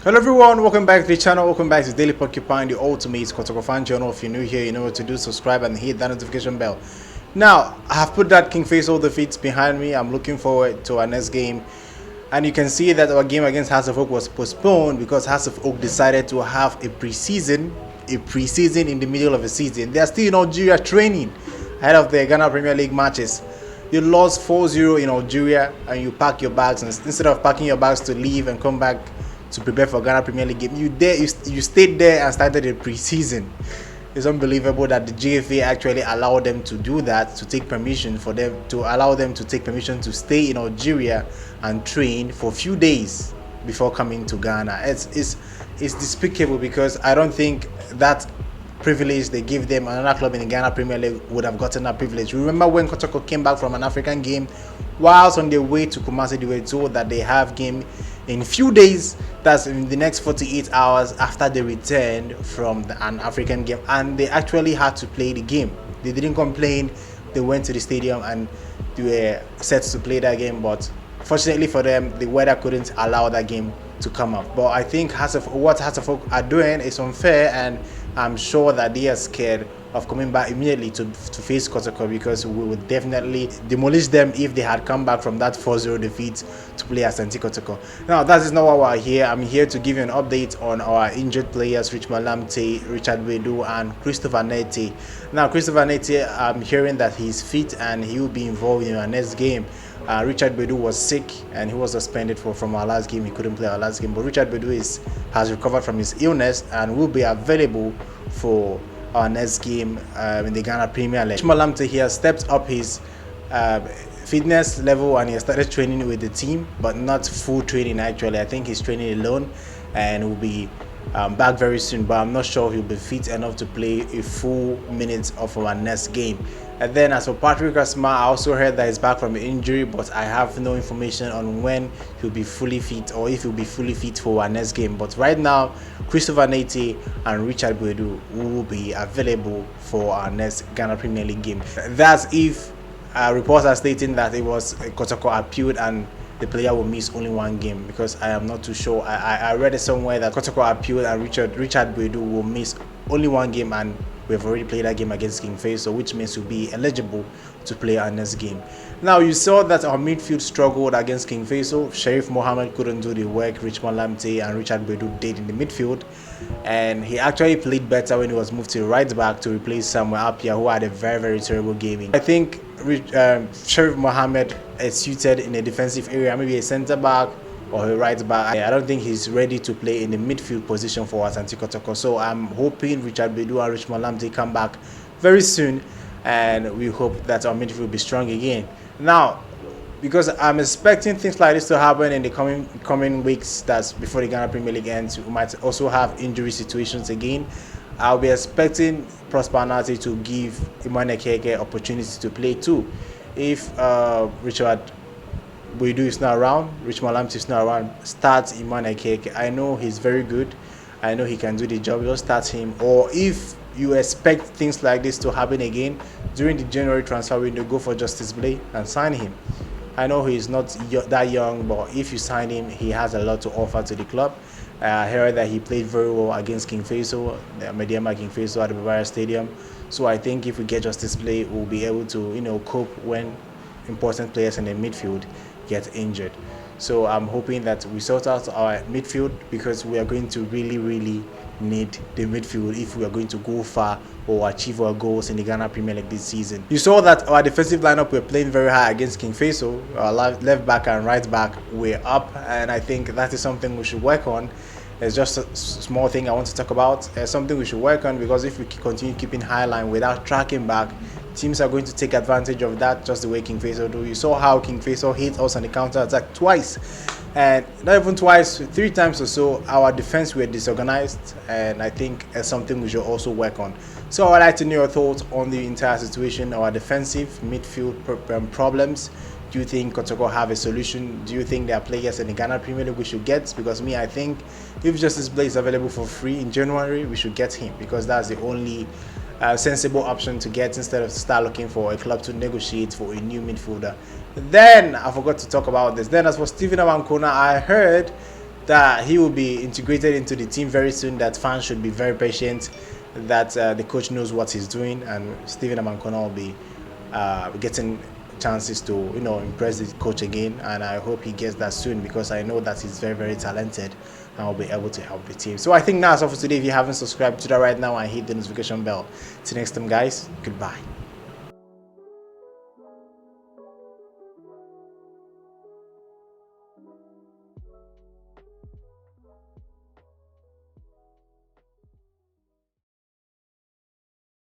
Hello everyone, welcome back to the channel, welcome back to Daily Porcupine, the ultimate Kotoko fan channel. If you're new here, you know what to do, subscribe and hit that notification bell. Now, I have put that King Faisal defeat behind me. I'm looking forward to our next game. And you can see that our game against House of Oak was postponed because House of Oak decided to have a preseason in the middle of the season. They are still in Algeria training ahead of the Ghana Premier League matches. You lost 4-0 in Algeria and you pack your bags, and instead of packing your bags to leave and come back to prepare for Ghana Premier League game, you stayed there and started a preseason. It's unbelievable that the GFA actually allowed them to do that, to take permission for them to allow them to take permission to stay in Algeria and train for a few days before coming to Ghana. It's despicable, because I don't think that privilege they give them, another club in the Ghana Premier League would have gotten that privilege. Remember when Kotoko came back from an African game, whilst on their way to Kumasi, they were told that they have game in few days, that's in the next 48 hours after they returned from an African game, and they actually had to play the game. They didn't complain. They went to the stadium and they were set to play that game, but fortunately for them, the weather couldn't allow that game to come up. But I think what House of Oak are doing is unfair, and I'm sure that they are scared of coming back immediately to face Kotoko, because we would definitely demolish them if they had come back from that 4-0 defeat to play Asante Kotoko. Now, that is not why we're here. I'm here to give you an update on our injured players, Lamptey, Richard Boadu, and Christopher Nettey. Now, Christopher Nettey, I'm hearing that he's fit and he will be involved in our next game. Richard Boadu was sick and he was suspended from our last game. He couldn't play our last game, but Richard Boadu has recovered from his illness and will be available for our next game in the Ghana Premier League. Lamptey, he has stepped up his fitness level and he has started training with the team, but not full training actually. I think he's training alone and will be back very soon, but I'm not sure he'll be fit enough to play a full minute of our next game. And then as for Patrick Asma, I also heard that he's back from injury, but I have no information on when he'll be fully fit or if he'll be fully fit for our next game. But right now, Christopher Nettey and Richard Boadu will be available for our next Ghana Premier League game. That's if reports are stating that it was Kotoko appealed and the player will miss only one game, because I am not too sure. I read it somewhere that Kotoko appealed and Richard Boadu will miss only one game, and we've already played that game against King Faisal, which means we'll be eligible to play our next game. Now, you saw that our midfield struggled against King Faisal. Sheriff Mohammed couldn't do the work Richmond Lamptey and Richard Boadu did in the midfield, and he actually played better when he was moved to right back to replace Samuel Appiah, who had a very terrible game. I think Sheriff Mohammed is suited in a defensive area, maybe a centre back or a right back. I don't think he's ready to play in the midfield position for Asante Kotoko. So I'm hoping Richard Boadu and Richmond Lamptey come back very soon, and we hope that our midfield will be strong again. Now, because I'm expecting things like this to happen in the coming weeks, that's before the Ghana Premier League ends, we might also have injury situations again. I'll be expecting Prosper Nati to give Emmanuel Keke opportunity to play too. If Richard Boadu is not around, Richmond Lamptey is not around, start Emmanuel Keke. I know he's very good. I know he can do the job. Just start him. Or if you expect things like this to happen again during the January transfer window, go for Justice Blay and sign him. I know he's not that young, but if you sign him, he has a lot to offer to the club. I heard that he played very well against King Faisal, the Mediama King Faisal at the Bavaria Stadium. So I think if we get Justice Blay, we'll be able to, cope when important players in the midfield get injured. So I'm hoping that we sort out our midfield, because we are going to really need the midfield if we are going to go far or achieve our goals in the Ghana Premier League this season. You saw that our defensive lineup were playing very high against King Faisal. Our left back and right back were up, and I think that is something we should work on. It's just a small thing I want to talk about. It's something we should work on, because if we continue keeping high line without tracking back, teams are going to take advantage of that, just the way King Faisal do. You saw how King Faisal hit us on the counter attack twice, and not even twice, 3 times or so. Our defense were disorganized, and I think it's something we should also work on. So I'd like to know your thoughts on the entire situation, our defensive midfield problems. Do you think Kotoko have a solution? Do you think there are players in the Ghana Premier League we should get? Because I think if Justice Blay is available for free in January, we should get him, because that's the only sensible option to get, instead of start looking for a club to negotiate for a new midfielder. Then I forgot to talk about this. Then as for Stephen Abankona, I heard that he will be integrated into the team very soon, that fans should be very patient, that the coach knows what he's doing, and Stephen Amankona will be getting chances to impress the coach again, and I hope he gets that soon, because I know that he's very, very talented and will be able to help the team. So I think that's all for today. If you haven't subscribed, do that right now and hit the notification bell. Till next time, guys, goodbye.